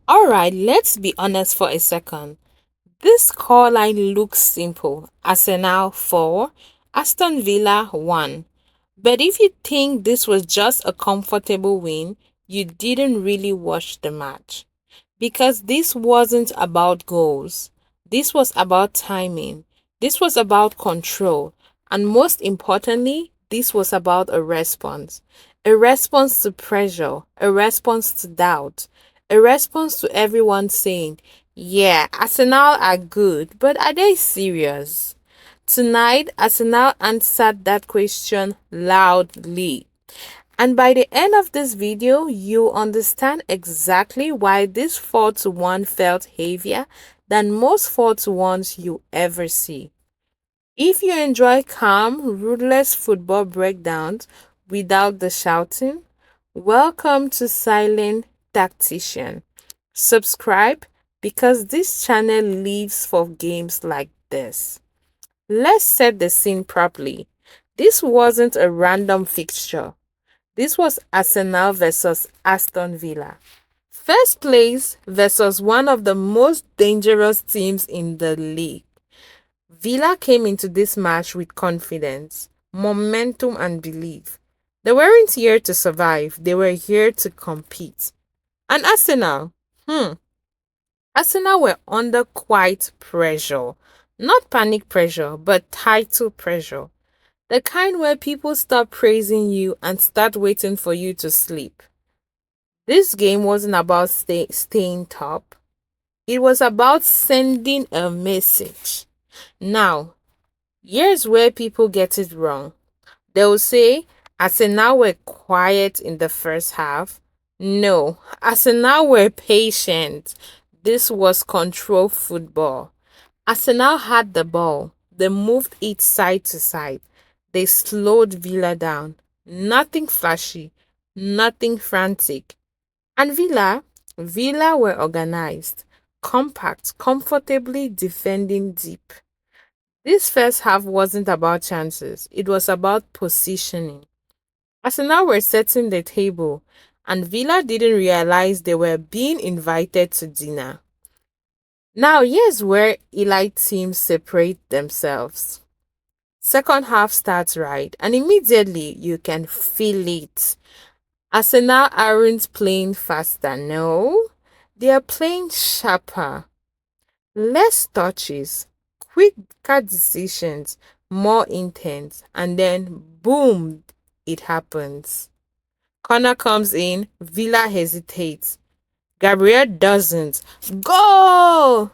Alright, let's be honest for a second. This scoreline looks simple. Arsenal 4, Aston Villa 1. But if you think this was just a comfortable win, you didn't really watch the match. Because this wasn't about goals. This was about timing. This was about control. And most importantly, this was about a response. A response to pressure, a response to doubt, a response to everyone saying, yeah, Arsenal are good, but are they serious? Tonight, Arsenal answered that question loudly. And by the end of this video, you'll understand exactly why this 4-1 felt heavier than most 4-1s you ever see. If you enjoy calm, ruthless football breakdowns without the shouting, welcome to Silent Tactician. Subscribe because this channel lives for games like this. Let's set the scene properly. This wasn't a random fixture. This was Arsenal versus Aston Villa. First place versus one of the most dangerous teams in the league. Villa came into this match with confidence, momentum, and belief. They weren't here to survive, they were here to compete. And Arsenal, Arsenal were under quite pressure. Not panic pressure, but title pressure. The kind where people stop praising you and start waiting for you to sleep. This game wasn't about staying top. It was about sending a message. Now, here's where people get it wrong. They'll say, Arsenal were quiet in the first half. No, Arsenal were patient. This was control football. Arsenal had the ball. They moved it side to side. They slowed Villa down. Nothing flashy, nothing frantic. And Villa were organized, compact, comfortably defending deep. This first half wasn't about chances, it was about positioning. Arsenal were setting the table, and Villa didn't realize they were being invited to dinner. Now, here's where elite teams separate themselves. Second half starts right, and immediately you can feel it. Arsenal aren't playing faster, no. They are playing sharper. Less touches, quicker decisions, more intense, and then boom, it happens. Corner comes in, Villa hesitates. Gabriel doesn't. Goal!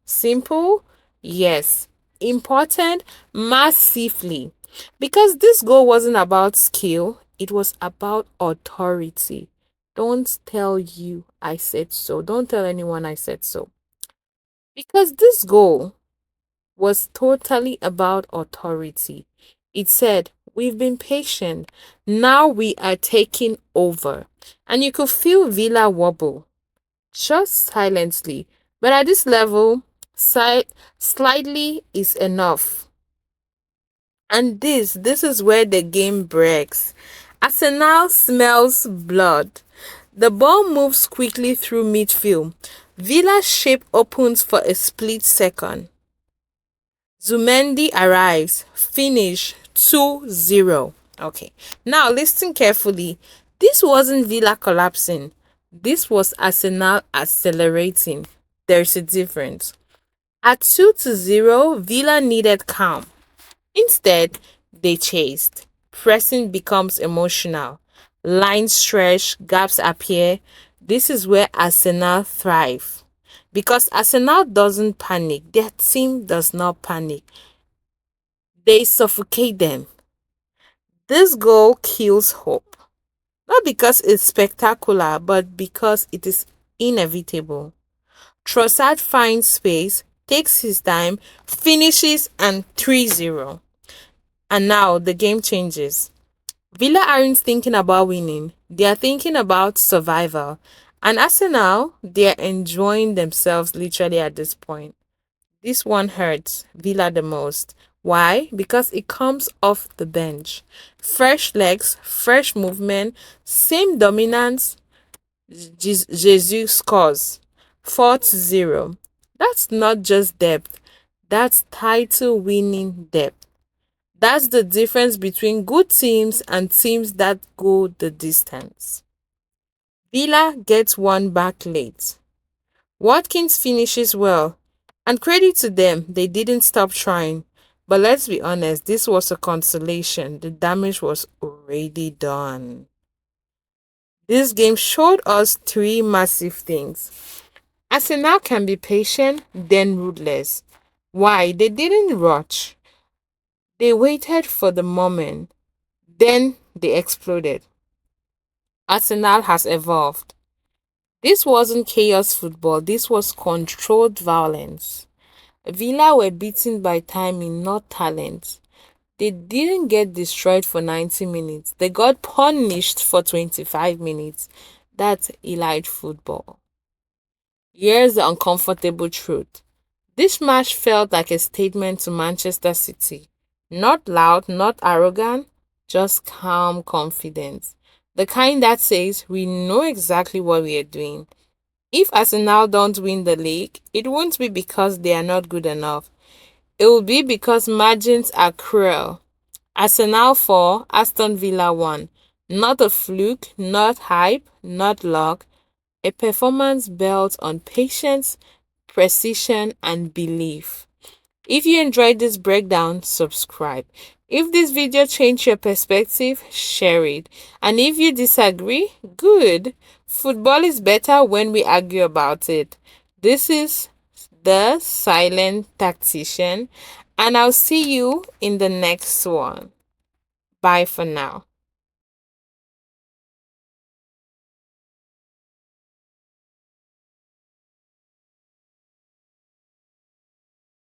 Simple? Yes. Important? Massively. Because this goal wasn't about skill, it was about authority. Don't tell you I said so. Don't tell anyone I said so. Because this goal was totally about authority. It said, we've been patient. Now we are taking over. And you could feel Villa wobble. Just silently. But at this level, slightly is enough. And this is where the game breaks. Arsenal smells blood. The ball moves quickly through midfield. Villa's shape opens for a split second. Zubimendi arrives. Finish 2-0. Okay. Now listen carefully. This wasn't Villa collapsing. This was Arsenal accelerating. There's a difference. At 2-0, Villa needed calm. Instead, they chased. Pressing becomes emotional. Lines stretch, gaps appear. This is where Arsenal thrive. Because Arsenal doesn't panic. Their team does not panic. They suffocate them. This goal kills hope. Not because it's spectacular, but because it is inevitable. Trossard finds space, takes his time, finishes, and 3-0. And now the game changes. Villa aren't thinking about winning, they are thinking about survival. And Arsenal, they are enjoying themselves literally at this point. This one hurts Villa the most. Why? Because it comes off the bench. Fresh legs, fresh movement, same dominance. Jesus scores. 4-0. That's not just depth, that's title winning depth. That's the difference between good teams and teams that go the distance. Villa gets one back late. Watkins finishes well, and credit to them, they didn't stop trying. But let's be honest, this was a consolation. The damage was already done. This game showed us three massive things. Arsenal can be patient, then ruthless. Why? They didn't rush. They waited for the moment, then they exploded. Arsenal has evolved. This wasn't chaos football, this was controlled violence. Villa were beaten by timing, not talent. They didn't get destroyed for 90 minutes. They got punished for 25 minutes. That's elite football. Here's the uncomfortable truth. This match felt like a statement to Manchester City. Not loud, not arrogant, just calm confidence. The kind that says, we know exactly what we are doing. If Arsenal don't win the league, it won't be because they are not good enough. It will be because margins are cruel. Arsenal 4, Aston Villa 1. Not a fluke, not hype, not luck. A performance built on patience, precision, and belief. If you enjoyed this breakdown, subscribe. If this video changed your perspective, share it. And if you disagree, good. Football is better when we argue about it. This is the Silent Tactician, and I'll see you in the next one. Bye for now.